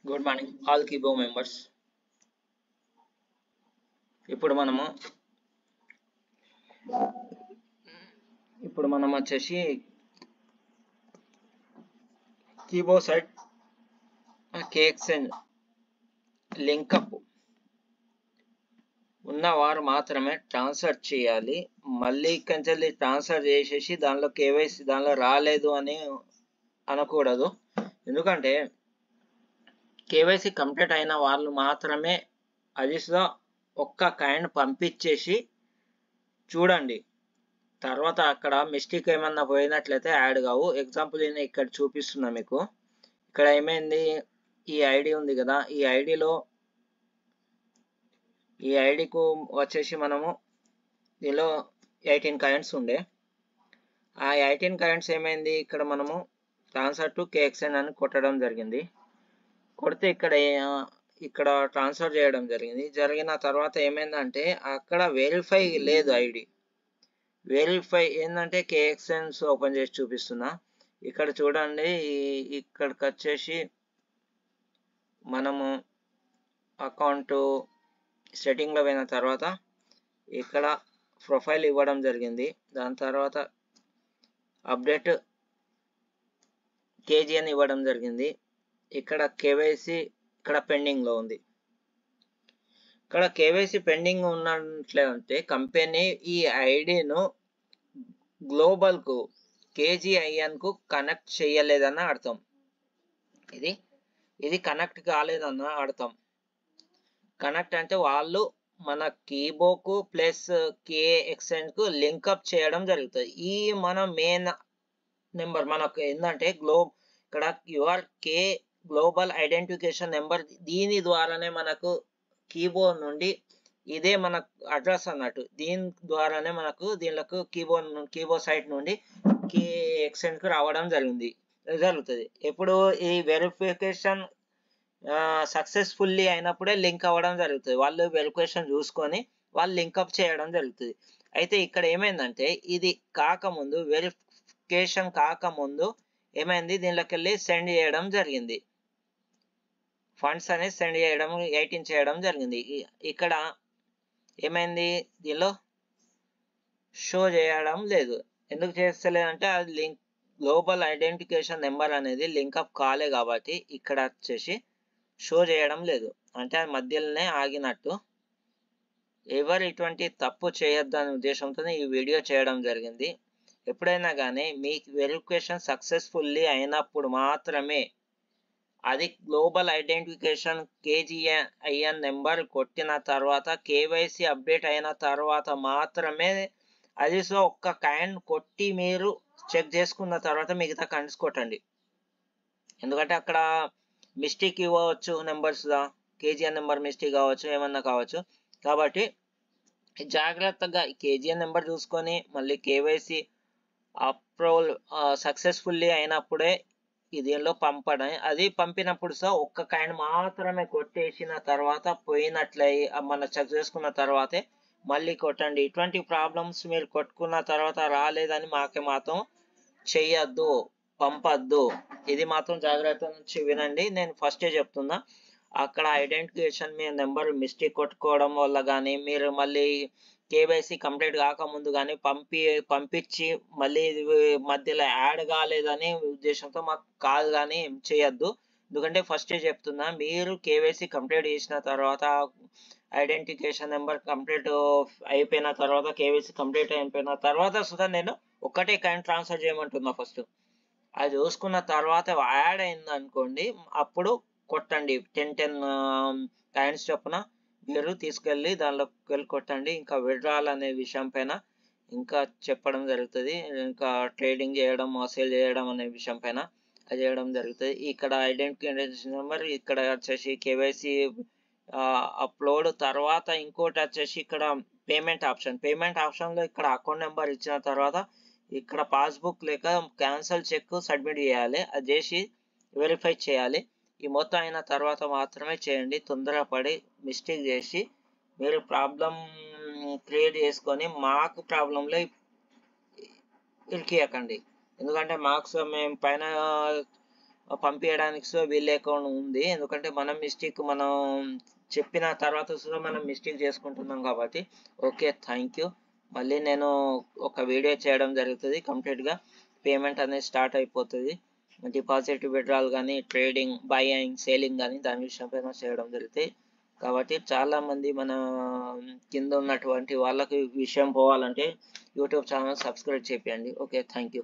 Good morning all కీబో members. ఇప్పుడు మనం వచ్చేసి కీబో సైట్ కేఎక్స్ఎన్ లింకప్ ఉన్నవారు మాత్రమే ట్రాన్స్ఫర్ చేయాలి. మళ్ళీ ఇక్కడి ట్రాన్స్ఫర్ చేసేసి దానిలో కేవైసీ దానిలో రాలేదు అని అనకూడదు. ఎందుకంటే కేవైసీ కంప్లీట్ అయిన వాళ్ళు మాత్రమే అదిస్లో ఒక్క కాయిన్ పంపించేసి చూడండి. తర్వాత అక్కడ మిస్టేక్ ఏమన్నా పోయినట్లయితే యాడ్ కావు. ఎగ్జాంపుల్ నేను ఇక్కడ చూపిస్తున్నా మీకు. ఇక్కడ ఏమైంది, ఈ ఐడి ఉంది కదా, ఈ ఐడికు వచ్చేసి మనము దీనిలో 18 కాయిన్స్ ఉండే. ఆ 18 కాయిన్స్ ఏమైంది, ఇక్కడ మనము ట్రాన్స్ఫర్ టు కేఎక్స్ఎన్ అని కొట్టడం జరిగింది. కొడితే ఇక్కడ ట్రాన్స్ఫర్ చేయడం జరిగిన తర్వాత ఏమైందంటే అక్కడ వెరిఫై లేదు. ఐడి వెరిఫై ఏంటంటే కేఎక్స్ఎన్స్ ఓపెన్ చేసి చూపిస్తున్నా. ఇక్కడ చూడండి, ఇక్కడికి వచ్చేసి మనము అకౌంట్ సెట్టింగ్లో పోయిన తర్వాత ఇక్కడ ప్రొఫైల్ ఇవ్వడం జరిగింది. దాని తర్వాత అప్డేట్ కేజీఎన్ ఇవ్వడం జరిగింది. ఇక్కడ కేవైసీ ఇక్కడ పెండింగ్లో ఉంది. ఇక్కడ కేవైసీ పెండింగ్ ఉన్నట్లయితే కంపెనీ ఈ ఐడిను గ్లోబల్కు కేజీఐఎన్కు కనెక్ట్ చేయలేదన్న అర్థం. ఇది కనెక్ట్ కాలేదన్న అర్థం. కనెక్ట్ అంటే వాళ్ళు మన కీబోకు ప్లస్ కేఎక్స్ఎన్కు లింకప్ చేయడం జరుగుతుంది. ఈ మన మెయిన్ నెంబర్ మనకు ఏంటంటే ఇక్కడ your K global identification number, దీని ద్వారానే మనకు కీబోర్డ్ నుండి ఇదే మన అడ్రస్ అన్నట్టు. దీని ద్వారానే మనకు దీనికి కీబోర్డ్ సైట్ నుండి కేఎక్స్ఎన్కు రావడం జరుగుతుంది. ఎప్పుడు ఈ వెరిఫికేషన్ సక్సెస్ఫుల్లీ అయినప్పుడే లింక్ అవ్వడం జరుగుతుంది. వాళ్ళు వెరిఫికేషన్ చూసుకొని వాళ్ళు లింకప్ చేయడం జరుగుతుంది. అయితే ఇక్కడ ఏమైందంటే ఇది కాకముందు, వెరిఫికేషన్ కాకముందు ఏమైంది, దీనిలోకి వెళ్ళి సెండ్ చేయడం జరిగింది. ఫండ్స్ అనేది సెండ్ చేయడం 18 చేయడం జరిగింది. ఇక్కడ ఏమైంది, దీనిలో షో చేయడం లేదు. ఎందుకు చేస్తలేదంటే అది లింక్ గ్లోబల్ ఐడెంటిఫికేషన్ నెంబర్ అనేది లింకప్ కాలే కాబట్టి ఇక్కడ వచ్చేసి షో చేయడం లేదు. అంటే అది మధ్యలోనే ఆగినట్టు. ఎవరు ఇటువంటి తప్పు చేయొద్దనే ఉద్దేశంతో ఈ వీడియో చేయడం జరిగింది. ఎప్పుడైనా కానీ మీ వెరిఫికేషన్ సక్సెస్ఫుల్లీ అయినప్పుడు మాత్రమే, అది గ్లోబల్ ఐడెంటిఫికేషన్ కేజీఐఎన్ నెంబర్ కొట్టిన తర్వాత కేవైసీ అప్డేట్ అయిన తర్వాత మాత్రమే అది ఒక్క కాయిన్ కొట్టి మీరు చెక్ చేసుకున్న తర్వాత మిగతా కాయిన్స్ కొట్టండి. ఎందుకంటే అక్కడ మిస్టేక్ ఇవ్వచ్చు, నెంబర్స్లో కేజీఎన్ నెంబర్ మిస్టేక్ కావచ్చు, ఏమన్నా కావచ్చు. కాబట్టి జాగ్రత్తగా కేజీఎన్ నెంబర్ చూసుకొని మళ్ళీ కేవైసీ అప్రూవల్ సక్సెస్ఫుల్లీ అయినప్పుడే దీనిలో పంపడం. అది పంపినప్పుడు ఒక్క కాయిన్ మాత్రమే కొట్టేసిన తర్వాత పోయినట్లయి మన చెక్ చేసుకున్న తర్వాతే మళ్ళీ కొట్టండి. ఇటువంటి ప్రాబ్లమ్స్ మీరు కొట్టుకున్న తర్వాత రాలేదని మాత్రం చెయ్యొద్దు, పంపద్దు. ఇది మాత్రం జాగ్రత్త నుంచి వినండి. నేను ఫస్టే చెప్తున్నా, అక్కడ ఐడెంటిఫికేషన్ మీ నెంబర్ మిస్టేక్ కొట్టుకోవడం వల్ల కానీ, మీరు మళ్ళీ కేవైసీ కంప్లీట్ కాకముందు కానీ పంపించి మళ్ళీ మధ్యలో యాడ్ కాలేదనే ఉద్దేశంతో మాకు కాదు కానీ చేయొద్దు. ఎందుకంటే ఫస్టే చెప్తున్నా, మీరు కేవైసీ కంప్లీట్ చేసిన తర్వాత ఐడెంటిఫికేషన్ నెంబర్ కంప్లీట్ అయిపోయిన తర్వాత, కేవైసీ కంప్లీట్ అయిపోయిన తర్వాత సుధా నేను ఒక్కటే కాయిన్ ట్రాన్స్ఫర్ చేయమంటున్నా. ఫస్ట్ అది చూసుకున్న తర్వాత యాడ్ అయింది అనుకోండి, అప్పుడు కొట్టండి. 10 కాయిన్స్ చొప్పున మీరు తీసుకెళ్ళి దానిలోకి వెళ్ళి కొట్టండి. ఇంకా విడ్రాల్ అనే విషయం పైన ఇంకా చెప్పడం జరుగుతుంది. ఇంకా ట్రేడింగ్ చేయడం, సేల్ చేయడం అనే విషయం పైన అది చేయడం జరుగుతుంది. ఇక్కడ ఐడెంటిఫికేషన్ నెంబర్, ఇక్కడ వచ్చేసి కేవైసీ అప్లోడ్ తర్వాత ఇంకోటి వచ్చేసి ఇక్కడ పేమెంట్ ఆప్షన్లో ఇక్కడ అకౌంట్ నెంబర్ ఇచ్చిన తర్వాత ఇక్కడ పాస్బుక్ లేక క్యాన్సల్ చెక్ సబ్మిట్ చేయాలి. అది చేసి వెరిఫై చేయాలి. ఈ మొత్తం అయిన తర్వాత మాత్రమే చేయండి. తొందరపడి మిస్టేక్ చేసి మీరు ప్రాబ్లం క్రియేట్ చేసుకొని మాకు ప్రాబ్లంలో ఇరికియకండి. ఎందుకంటే మార్క్స్ మేము పైన పంపించడానికి సో వీళ్ళ అకౌంట్ ఉంది. ఎందుకంటే మనం మిస్టేక్ మనం చెప్పిన తర్వాత సుధా మనం మిస్టేక్ చేసుకుంటున్నాం కాబట్టి. Okay, thank you. మళ్ళీ నేను ఒక వీడియో చేయడం జరుగుతుంది. కంప్లీట్గా పేమెంట్ అనేది స్టార్ట్ అయిపోతుంది. డిపాజిట్ విత్డ్రాల్ కానీ ట్రేడింగ్ బయింగ్ సేలింగ్ కానీ దాని విషయం పైన చేయడం జరుగుతాయి. కాబట్టి చాలామంది మన కింద ఉన్నటువంటి వాళ్ళకి విషయం పోవాలంటే యూట్యూబ్ ఛానల్ సబ్స్క్రైబ్ చేయండి. Okay, thank you.